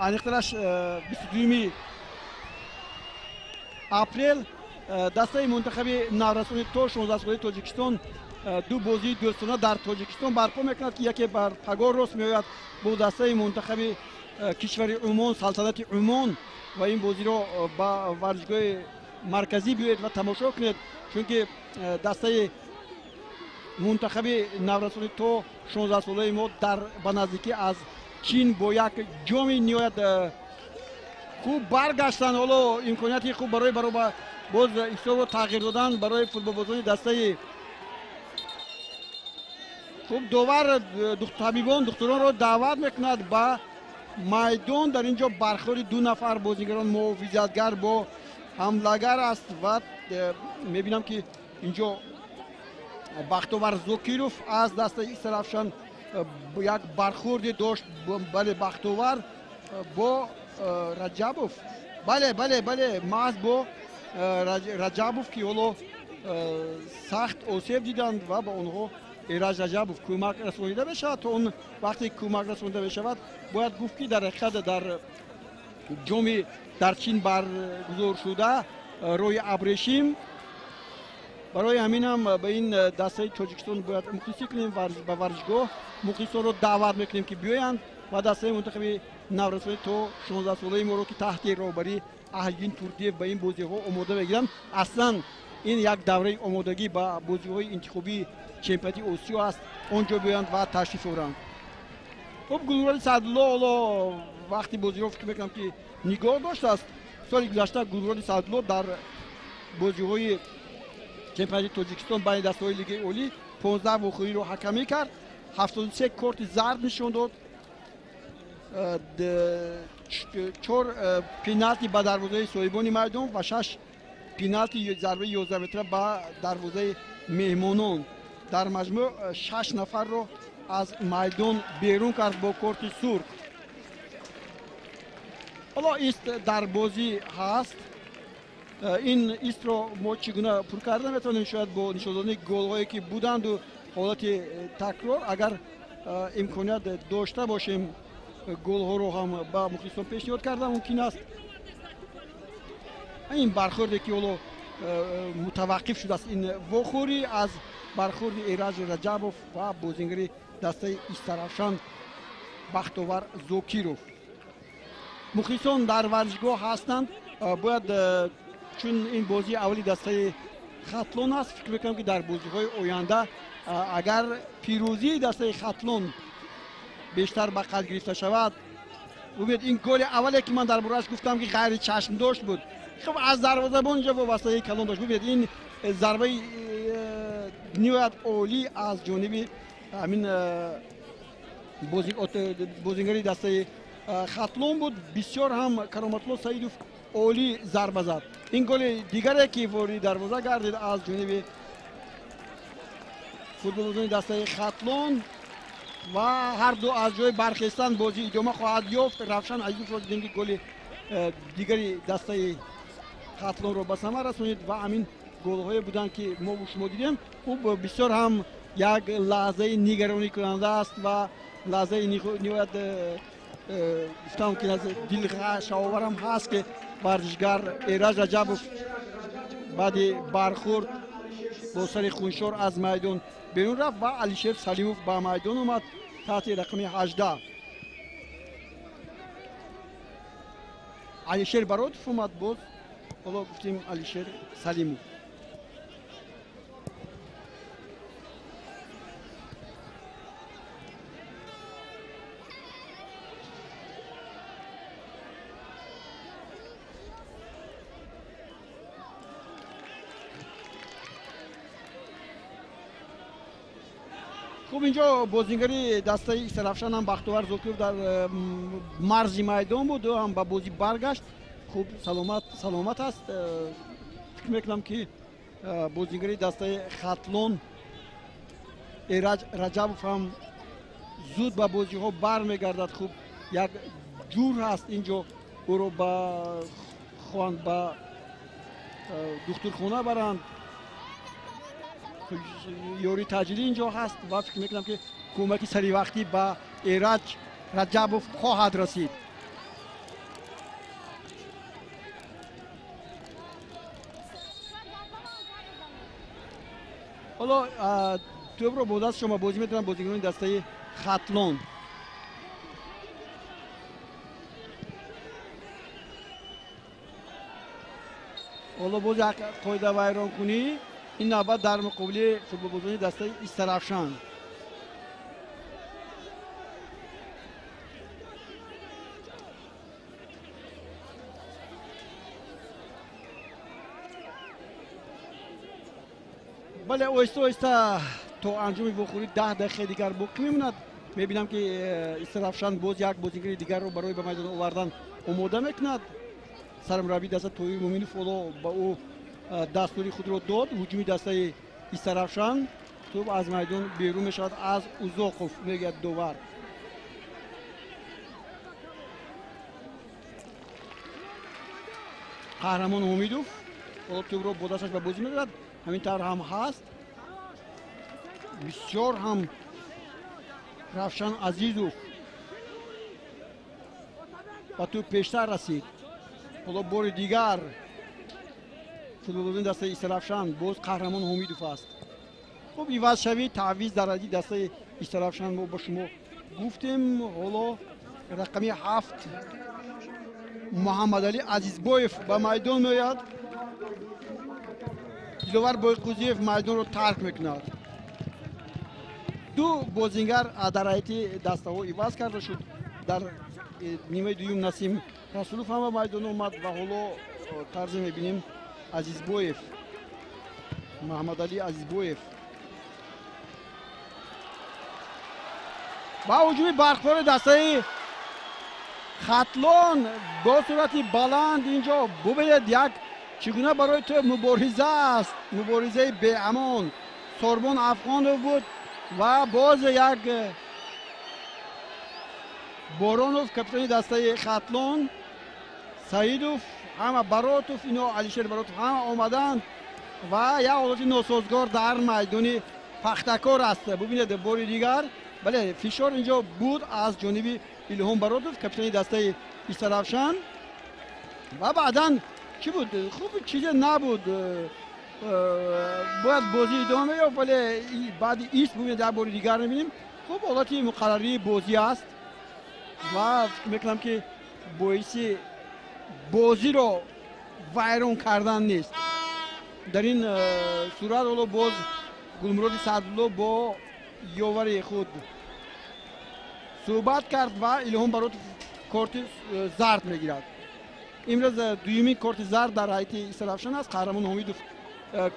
انیخترش 22 اپریل دسته منتخب نورسانی تو 16 ساله تاجیکستان دو بازی دوستانه در تاجیکستان برپا میکند که یکی بر پگاه راست میآید با دسته منتخب کشور عمان سلطنت عمان و این بازی رو با ورزشگاه مرکزی بیاید و تماشا کنید چون که دسته منتخب نورسانی تو 16 ساله ما در به نزدیکی از چین با یک جام نهایت خوب برگشتن حالا امکانیتی خوب برای باز حساب رو تغییر دادن برای فوتبال بازان دسته خوب داور طبیبان دکتران رو دعوت میکند به میدان در اینجا برخورد دو نفر بازیگران محافظتگر با حملهگر است و میبینم که اینجا بختیار زوکیروف از دسته سرافشان یک برخورد داشت بله بختیار با رجبوف بله محض با رجبوف که حالا سخت آسیب دیدند و با اونها ایرج رجبوف کمک رسانیده بشود تا اون وقتی کمک رسانیده بشود باید گفت که در حقیقت در جام در چین برگزار شده روی ابریشم برای همین هم به این دسته تاجیکستان باید مخلصی کنیم به ورزشگاه مخلصان رو دعوت میکنیم که بیایند و دسته منتخب نورسانی تو 16 ساله ما رو که تحت رهبری احیین توردیف به این بازی ها آماده بگیرن اصلا این یک دوره آمادگی به بازی های انتخابی چمپیونات آسیا است اونجا بیایند و تشریف آورند خب گلرخ سعدالله حالا وقتی بازی رو فکر میکنم که نگاه داشته است سال گذشته گلرخ سعدالله در بازی های چمپیونات تاجیکستان بین دسته‌های لیگ اولی 15 واخوری رو حکمی کرد 73 کارت زرد نشون داد 4 پنالتی به دروازه صاحبان میدان و 6 پنالتی ضربه 11 متره به دروازه مهمانان در مجموع 6 نفر رو از میدان بیرون کرد با کارت سرخ حالا ایست در بازی هست این ایست رو ما چگونه پر کرده میتونیم شاید با نشان دادن گل هایی که بودند و حالت تکرار اگر امکانیت داشته باشیم گل ها رو هم با مخلصان پیشنهاد کرده ممکن است این برخوردی که حالا متوقف شده است این واخوری از برخورد ایرج رجبوف و بازیگری دسته استرافشان بختیار زوکیروف مخلصان در ورزشگاه هستند باید چون این بازی اولی دسته خطلون است فکر میکنم که در بازی های آینده اگر پیروزی دسته خطلون بیشتر به قدر گرفته شود ببینید این گل اولی که من در بارش گفتم که غیر چشم داشت بود خب از دروازه‌بان اونجا وابسته کلان داشت ببینید این ضربه نهایت عالی از جانب همین بازیگری دسته خطلون بود بسیار هم کرامتالله سعیدوف عالی ضربه زد این گل دیگری که وارد دروازه گردید از جانب فوتبالبازان دسته خطلون و هر دو از جای برخستن بازی ادامه خواهد یافت روشن عزیز رو دیدیم که گل دیگری دسته خطلون رو به ثمر رسونید و همین گل های بودن که ما و شما دیدیم خوب بسیار هم یک لحظه نگرانی کننده است و لحظه نهایت گفتم که از دلخوش آورم هست که ورزشگر ایرج رجبوف بعد برخورد با سر خونشور از میدان بیرون رفت و علیشیر سلیموف به میدان اومد تحت رقم 18 علیشیر برادف اومد بود حالا گفتیم علیشیر سلیموف خوب اینجا بازیگری دسته سرافشان هم بختیار زوکیف در مرز میدان بود و هم با بازی برگشت. خوب سلامت است. فکر میکنم که بازیگری دسته خاتلون ایرج رجبوف هم زود با بازی ها برمیگردد. خوب یک جور هست اینجا او رو با دکترخانه برند. یوری تاجری اینجا هست و فکر میکنم که کمکی سری وقتی با ایرج رجبوف خواهد رسید. حالا تو برو بود از شما بازی میتونن بازیگران دسته خاتلون. حالا باز یک قاعده ویران کنی این نوبت در مقابل فوتبال بازی دسته سرافشان. بله اویستا اویستا تو انجام بخوری 10 دقیقه دیگر باقی میموند. میبینم که سرافشان باز یک بازیگر دیگر رو برای به میدان آوردن آماده میکند. سرمربی دسته تویی مومینوف با او دستوری خود رو داد. هجومی دسته سرافشان توپ از میدان بیرون میشود از اوزاقوف میگه دوور. قهرمان امیدوف توپ رو با دستش به بازی میگیرد. همین طور هم هست. بسیار هم رفشان عزیزوف با توپ پیشتر رسید. حالا بار دیگر فوتبال دسته سرافشان باز قهرمان امیدوف است. خب ایواز شوی تعویض در دسته سرافشان ما با شما گفتیم. حالا رقمی 7 محمد علی عزیزبویف به میدان میاد. دلوار بایقوزیف میدان رو ترک میکند. دو بازیگر در هیئت دسته ها ایواز کرده شد. در نیمه دوم نسیم رسولوف هم به میدان اومد و حالا طرز میبینیم عزیزبویف محمد علی عزیزبویف با هجوم برخوار دسته خاتلون با صورتی بلند اینجا ببینید یک چگونه برای تو مبارزه است. مبارزه به امان. سوربون افغان بود و باز یک بارونوف کپیتان دسته خاتلون سعیدوف همه براتوف اینا علیشیر براتوف همه آمدند و یک حالت ناسازگار در میدان پختکار است. ببینید بار دیگر بله فشار اینجا بود از جانب ایلهام براتوف کپیتان دسته سرافشان و بعداً چی بود؟ خوب چیزی نبود. باید بازی ادامه یا ولی بعد ایست ببینید در بار دیگر میبینیم. خب حالتی مقرری بازی است و میکنم که باعث بازی رو ویران کردن نیست. در این صورت حالا باز گلمراد سعدالله با یاور خود صحبت کرد و ایلهام برات کارت زرد میگیرد. امروز دویمین کارت زرد در هیئت سرافشان است. قهرمان امیدوف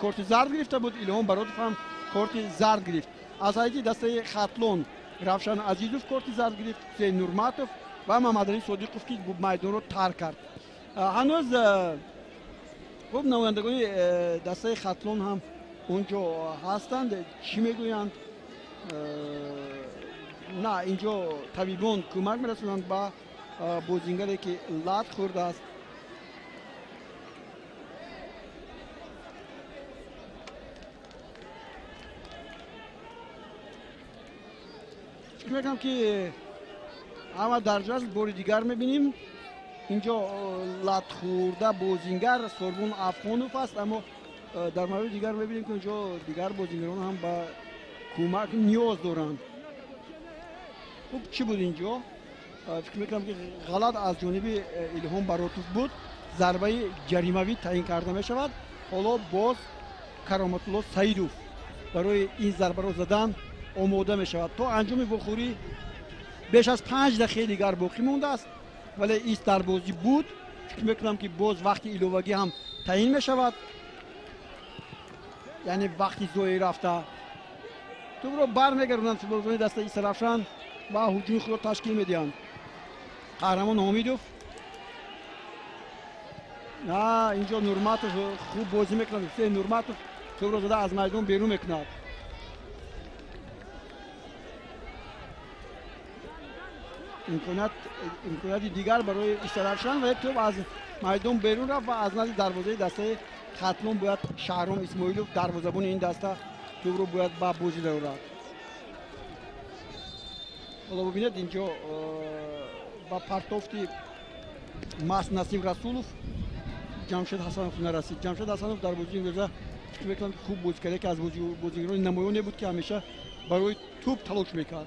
کارت زرد گرفته بود. ایلهام براتوف هم کارت زرد گرفت. از هیئت دسته خاتلون رفشان عزیزوف کارت زرد گرفت. حسین نورماتوف و محمد علی صادقوف که میدان رو ترک کرد. هنوز خب نمایندگان دسته خاتلون هم اونجا هستند. چی میگویند؟ نه اینجا طبیبان کمک میرسونند با بازیگری که لات خورده است. فکر میکنم که اما در جاست بار دیگر میبینیم اینجا لات خورده بازیگر سوربون افغانوف است. اما در مورد دیگر میبینیم که اینجا دیگر بازیگران هم با کمک نیاز دارند. خب چی بود اینجا؟ فکر میکنم که غلط از جانب ایلهام براتوف بود. ضربه جریموی تعیین کرده می شود. حالا باز کرامت الله سعیدوف برای این ضربه را زدن آماده می شود. تا انجام بخوری بیش از 5 دقیقه دیگر باقی مونده است ولی ایست در بازی بود. فکر میکنم که باز وقت ایلوگی هم تعیین می شود. یعنی وقتی زوی رفته توپ رو برمیگردونن فوتبالبازان دسته ایسرافشان و هجوم خود را تشکیل میدهند. قهرمان حمیدوف، نه اینجا نورماتوف خوب بازی میکنه. حسین نورماتوف توپ رو زده از میدان بیرون میکند. امکانات دیگر برای ایسرافشان و یک توپ از میدان بیرون رفت و از نزد دروازه دسته خطلون باید شهرام اسماعیلوف دروازه‌بان این دسته توپ رو باید با بازی دارد. حالا ببینید اینجا با پرتافتی ماست نسیم رسولوف جمشید حسنوف نرسید. جمشید حسنوف در بازی این روزه فکر میکنم که خوب بازی کرده که از بازیگران نمایانی بود که همیشه برای توپ تلاش میکرد.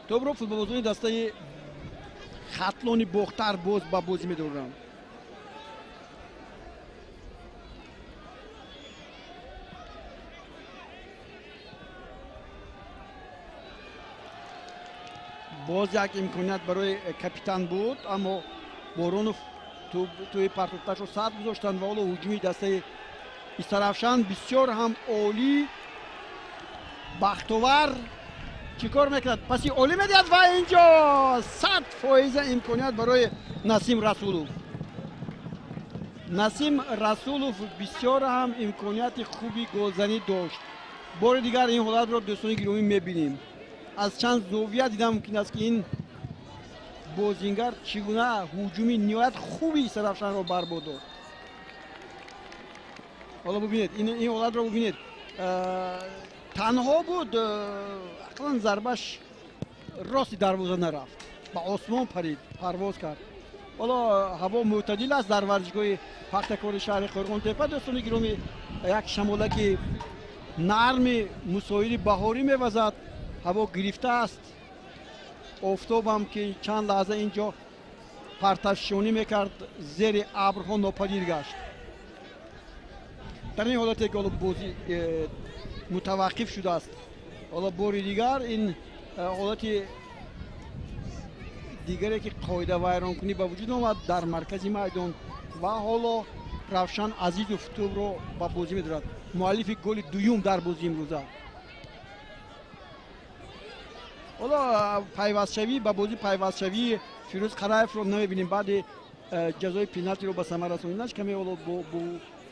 توپ رو فوتبالبازان دسته خطلون بختر باز با بازی می‌دارند. باز یک امکانیت برای کاپیتان بود اما بارونوف توی پرتوتش رو سر گذاشتند و حالا هجومی دسته ایسرافشان بسیار هم عالی بختاور چیکار میکند؟ پسی عالی میدهد و اینجا 100% امکانیت برای نسیم رسولوف. نسیم رسولوف بسیار هم امکانیت خوبی گلزنی داشت. بار دیگر این حالت را دوستان گرامی میبینیم. از چند زاویه دیدم ممکن است که این بازیگر چگونه هجومی نهایت خوبی ایسرافشان را برباد داد. حالا ببینید این حالت را ببینید، تنها بود اقلا ضربش راستی دروازه نرفت، با آسمان پرید، پرواز کرد. حالا هوا معتدل است در ورزشگاه پختکار شهر قرغون تپه. دوستان گرامی یک شمالک نرم مسایل بهاری میوزد، هوا گرفته است، آفتاب هم که چند لحظه اینجا پرتشانی میکرد زیر ابرها ناپدید گشت. در این حالت که بازی متوقف شده است، حالا بار دیگر این حالت دیگری که قاعده ویران کنی به وجود آمد در مرکز میدان و حالا روشن عزیزوف توپ رو با بازی می‌دارد، مؤلف گل دوم در بازی امروزه. حالا پیوستشوی با بازی پیوستشوی فیروز قرایف رو نمی‌بینیم. بعد جزای پنالتی رو به ثمر رسوندنش کمی حالا با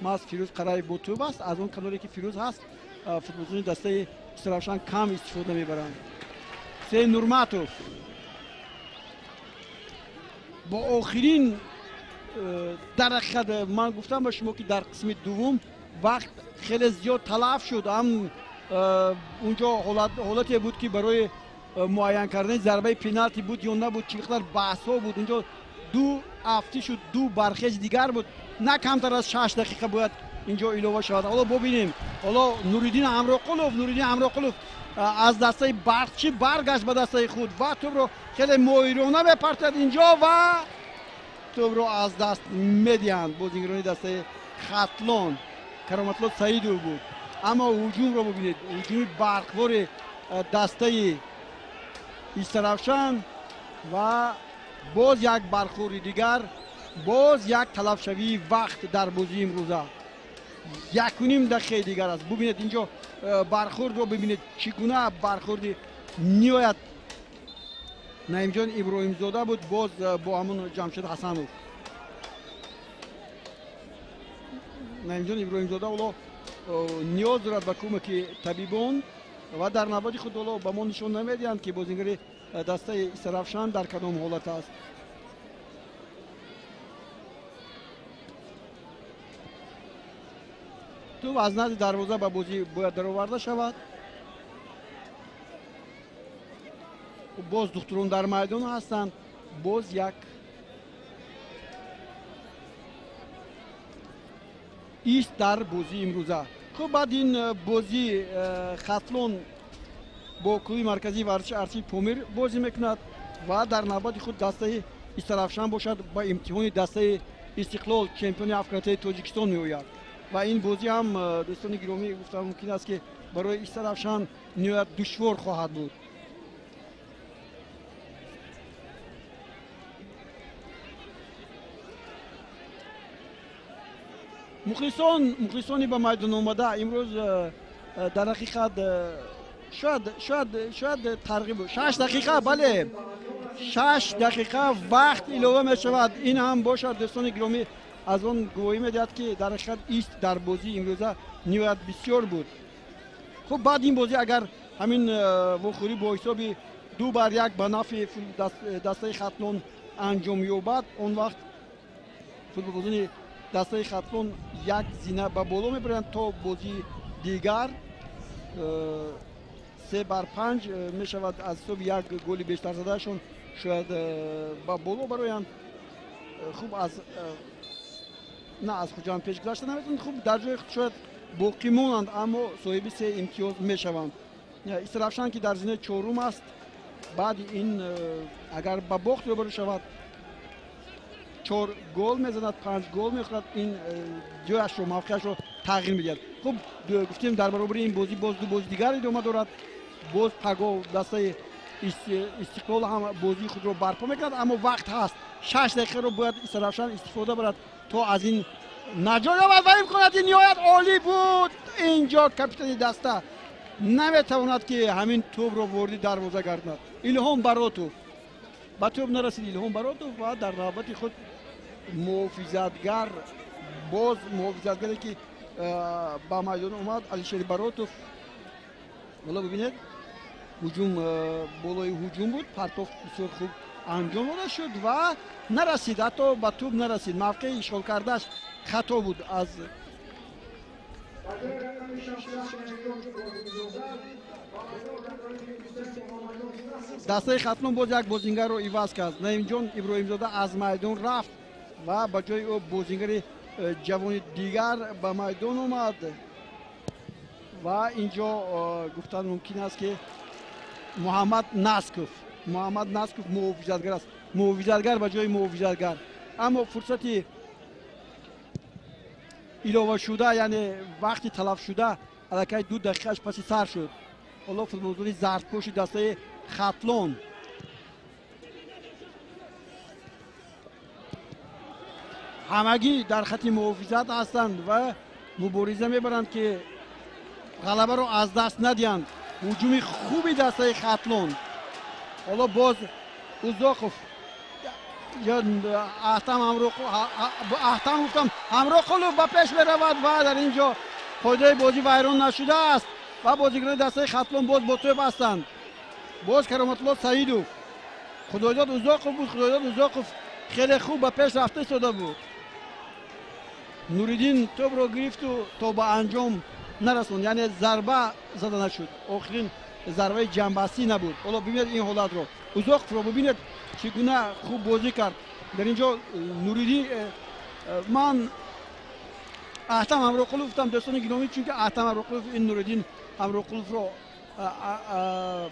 ماست فیروز قرایف با توپ است. از اون کناری که فیروز هست فوتبالبازان دسته ایسرافشان کم استفاده می‌برند. حسین نورماتوف با آخرین درخت، من گفتم به شما که در قسم دوم وقت خیلی زیاد تلف شد. هم اونجا حالتی بود که برای معین کردن ضربه پنالتی بود یا نبود، چقدر بحثا بود. اونجا دو هفته شد، دو برخیز دیگر بود، نه کمتر از 6 دقیقه باید اینجا ایلوه شود. حالا ببینیم، حالا نوریدین امراقلوف از دسته برقچی برگشت به دسته خود و توپ رو خیلی مایرانه بپرتد اینجا و توپ رو از دست میدهند. بازیگران دسته خطلون کرامت‌الله سعیدو بود. اما هجوم رو ببینید، هجوم برقوار دسته ایسرافشان و باز یک برخوری دیگر، باز یک تلف شوی وقت در بازی امروزه. 1.5 دقیقه دیگر است. ببینید اینجا برخورد رو ببینید چگونه برخورد نهایت نعیم جان ابراهیم زاده بود باز با همون جمشید حسنوف. نعیم جان ابراهیم زاده حالا نیاز دارد به کمک طبیبان و در نوبت خود حالا به ما نشون نمیدهند که بازیگر دسته ایسرافشان در کدام حالت است. تو از نزد دروازه به بازی باید درآورده شود. باز دختران در میدان هستند. باز یک ایست در بازی امروزه. خب بعد این بازی خطلون با کلوب مرکزی ورزش ارچی پومیر بازی میکند و در نوبت خود دسته ایسرافشان باشد با امتحان دسته استقلال چمپیون افغانستان تاجیکستان میآید. و این بازی هم دوستان گرامی گفتم ممکن است که برای ایسترافشان نهایت دشوار خواهد بود. مخلصانی به میدان آمده امروز در حقیقت شاید ترغیب 6 دقیقه بله 6 دقیقه وقت علاوه می شود. این هم باشد دوستان گرامی از آن گواهی میدهد که در حقیقت ایست در بازی امروزه نهایت بسیار بود. خب بعد این بازی اگر همین وخوری با حساب 2-1 به نفع دسته خطلون انجام یابد اون وقت فوتبالبازان دسته خطلون یک زینه به بالا میبرند تا بازی دیگر 3-5 می شود از حساب یک گل بیشتر زدهشون شاید به بالا برایند. خوب از نه از خود پیش گذاشته نمیتونند خوب در جای خود شاید باقی مونند اما صاحب 3 امتیاز می شوند. ایسترافشان که در زینه چهارم است بعد این اگر به باخت روبرو شود 4 گل میزند 5 گل میخورد این جایش رو موقعش رو تغییر میدهد. خب گفتیم در برابر این بازی باز دو بازی دیگر ادامه دارد. باز پگاه دسته استقلال هم بازی خود رو برپا میکند اما وقت هست 6 دقیقه رو باید ایسترافشان استفاده برد تا از این نجات یابد و امکانات نهایت عالی بود. اینجا کاپیتان دسته نمیتواند که همین توپ رو وارد دروازه گرداند. الهام براتوف با توپ نرسید الهام براتوف و در نوبت خود محافظتگر باز محافظتگری که با میدان اومد علیشیر براتوف والا ببینید هجوم بالای هجوم بود پرتاف بسیار خوب انجام داده شد و نرسید حتی به توپ نرسید موقع اشغال کردهش خطا بود از دسته خطلون باز یک بازیگر رو عوض کرد. نعیم جان ابراهیم زاده از میدان رفت و با جای او بازیگر جوان دیگر به میدان اومد و اینجا گفتن ممکن است که محمد نسکوف محافظتگر است. محافظتگر به جای محافظتگر اما فرصتی علاوه شده یعنی وقتی تلف شده الکی 2 دقیقهش پس سر شد. حالا فوتبالبازان زردپوش دسته خطلون همگی در خط محافظت هستند و مبارزه میبرند که غلبه رو از دست ندهند. هجوم خوبی دسته خطلون حالا باز اوزاقوف یا احتم گفتم همراه قلوب به پیش برود و در اینجا پایده بازی ویران نشده است و بازیگران دسته خطلون باز با توپ هستند. باز کرامت الله سعیدوف خدایداد اوزاقوف بود. خدایداد اوزاقوف خیلی خوب به پیش رفته شده بود. نوریدین توپ رو گرفت و تا به انجام نرسوند یعنی ضربه زده نشد. آخرین ضربه جنبستی نبود. حالا ببینید این حالت رو اوزاقوف رو ببینید چگونه خوب بازی کرد. در اینجا نوریدی من احتم امروقلوف گفتم دوستان گرامی چون که احتم امروقلوف این نوریدین امروقلوف رو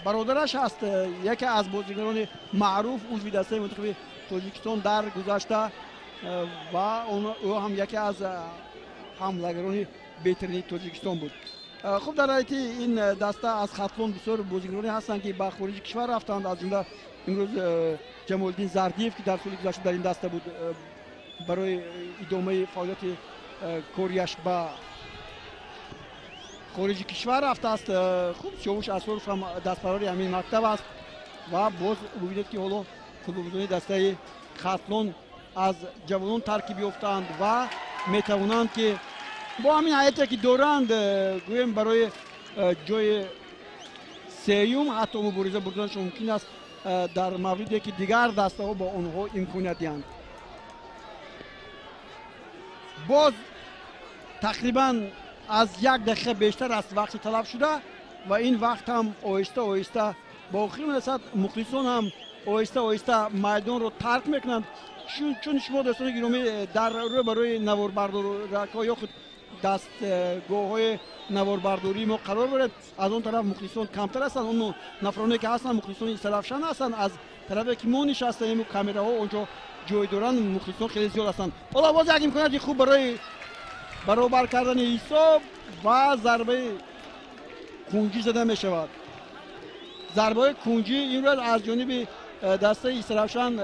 برادرش هست یکی از بازیگران معروف عضو دسته منتخب تاجیکستان در گذشته و او هم یکی از حملهگران بهترین تاجیکستان بود. خب در حالت این دسته از خطلون بسیار بازیگرانی هستند که به خارج کشور رفتند از جمله امروز جمال الدین زردیف که در سال گذشته در این دسته بود برای ادامه فعالیت کاریش به خارج کشور رفته است. خوب سیاوش اسرارov هم دستپروری همین مکتب است و باز ببینید که حالا فوتبالبازان دسته خطلون از جوانان ترکیب یافتند و میتوانند که با همین حیاتی که دارند گویم برای جای سیوم حتی مبارزه بردنش ممکن است در موردی که دیگر دسته ها با اونها امکانیت دهند. باز تقریبا از 1 دقیقه بیشتر از وقت تلف شده و این وقت هم آهسته آهسته با آخر میرسد. مخلصان هم آهسته آهسته میدان رو ترک میکنند چون شما دوستان گرامی در رو برای نواربرداری یا خود دستگاه های نواربرداری ما قرار برد. از اون طرف مخلصان کمتر هستند. اون نفرانی که هستند مخلصان ایسترافشان هستند. از طرفی که ما نشستیم کامراها اونجا جای دارن مخلصان خیلی زیاد هستند. حالا باز یک امکانیت خوب برای برابر کردن حساب و ضربه کنجی زده می شود. ضربه کنجی این روز از جانب دسته ایسرافشان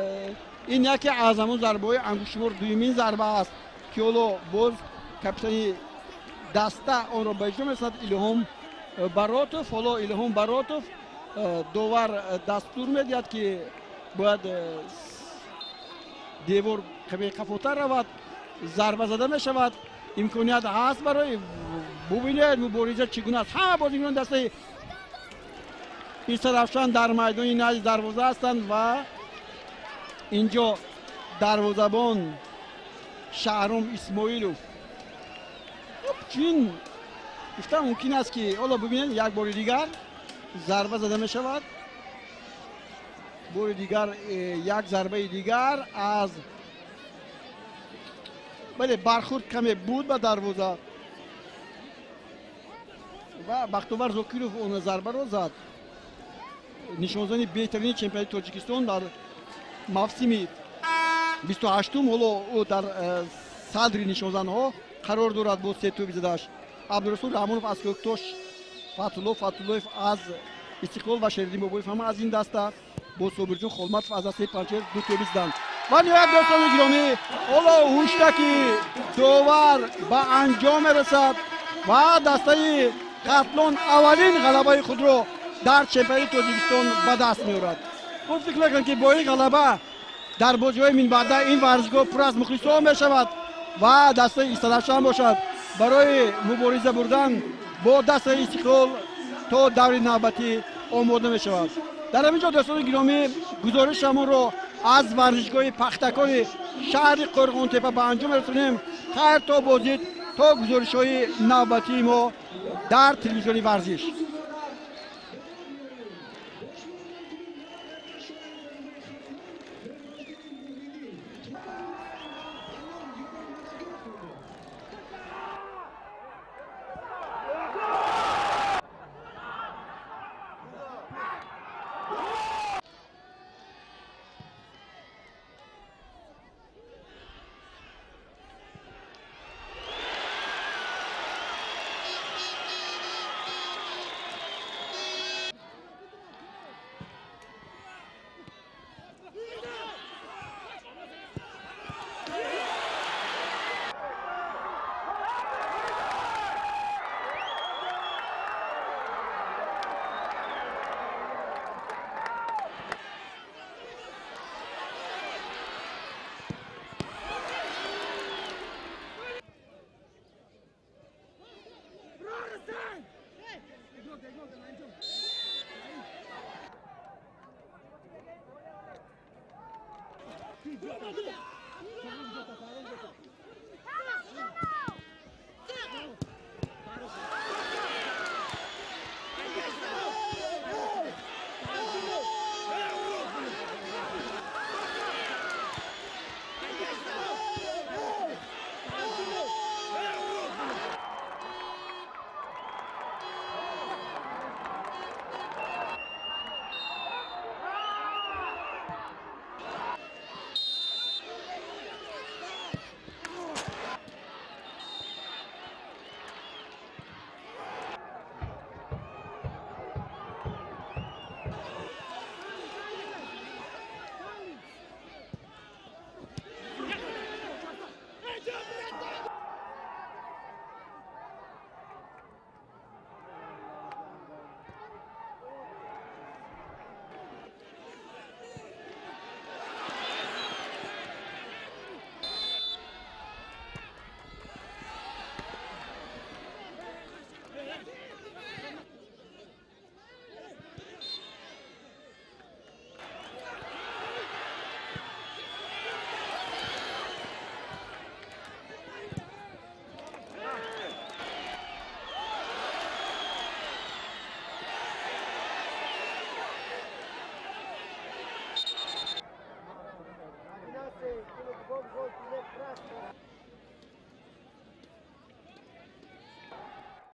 این یکی از همون ضربه انگشتشمار دومین ضربه است که اولو باز کاپیتان دسته آن را به اجرا می‌رساند. ایلهام براتوف، حالا ایلهام براتوف داور دستور میدهد که باید دیوار کمی کفوتر رود، ضربه زده می شود. امکانیت هست برای ببینید مبارزه چگونه است. همه بازیکنان دسته ایسرافشان در میدان نزد دروازه هستند و اینجا دروازه‌بان شهرام اسماعیلوف چین گفتم ممکن است که حالا ببینید یک بار دیگر ضربه زده می شود. بار دیگر یک ضربه دیگر از بله برخورد کمی بود به دروازه و بختیار زاکیروف اون ضربه رو زد. نشانزنی بهترین چمپیونات تاجیکستان در موسم 28م حالا او در صدر نشانزنها قرار دارد با سه توپ زدهش. عبدالرسول رحمانوف از کوکتوش، فتولوف از استقلال و شریدین بابویف هم از این دسته با صابرجون خولمتوف از دسته پنچر دو توپ زدند. و نهایت دوستان گرامی حالا هوشتکی داور به انجام رسد و دسته قتلان اولین غلبه خود را در چمپیونات تاجیکستان به دست می‌آورد. خود فکر می‌کنم که با این غلبه در بازی‌های من بعد این ورزشگاه پر از مخلصان می‌شود و دسته ایستاده‌شان باشد برای مبارزه بردن با دسته استقلال تا دور نوبتی آماده می‌شود. در همینجا دوستان گرامی گزارش ما را از ورزشگاه پختکار شهر قرغان‌تپه به انجام رسانیم. خیر تا بازدید تا گزارش‌های نوبتی ما در تلویزیون ورزش.